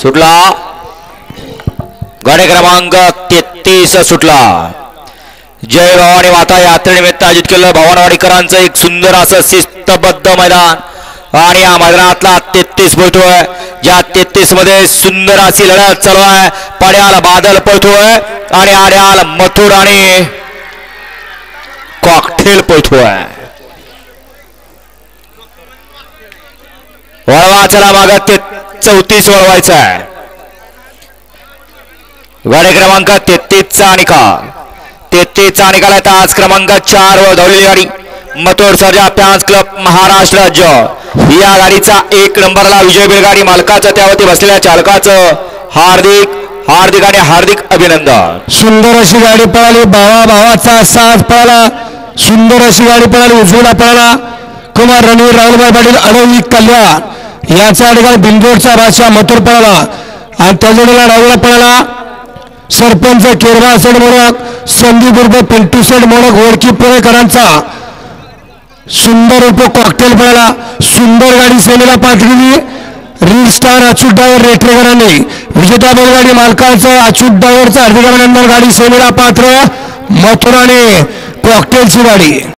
सुटला गाडी क्रमांक 33 सुटला। जय भवानी माता यात्रेनिमित्त आयोजित केलेलं भवानवाडीकरांचं एक सुंदर असं शिस्तबद्ध मैदान आणि या मैदानातला 33 पळतोय। ज्या 33 मध्ये सुंदर अशी लढत चालू आहे। पड्याला बादल पळतोय आणि आड्याला मथुर आणि कॉकटेल पळतोय। वळवा चला माग 34 वळवायचा आहे। गाडी क्रमांक 33 चा निकाल 33 चा निकाल आहे। तास क्रमांक 4 वर धावलेली गाडी मथुर सर्जा फॅन्स क्लब महाराष्ट्र राज्य या गाडीचा 1 नंबरला विजय बैलगाडी मालकाचं त्यावरती बसलेल्या चालकाचं हार्दिक आणि हार्दिक अभिनंदन। सुंदर अशी गाडी पळाली। भावाचा साथ पळाला। सुंदर अशी गाडी पळाली। उजवला पळाला कुमार रणवीर राहुलभाई पाटील अडवली कल्याण याचा निकाल बिंदोडचा बादशाह मथुर पळाला आणि त्याजोडीला डावीला पळाला सरपंच केरवा सेड मोडक संदीप उर्फ पिंटू सेड मोडक ओळखी पुणेकरांचा सुंदर उप कॉकटेल पळाला। सुंदर गाडी सेनेला पाठवली। रील स्टार अच्युत ड्रायव्हर रेटरेकरांनी विजेता बैलगाडी मालकाचं अच्युत ड्रायव्हरचं हार्दिक अभिनंदन। गाडी सेनेला पात्र मथुर आणि कॉकटेलची गाडी।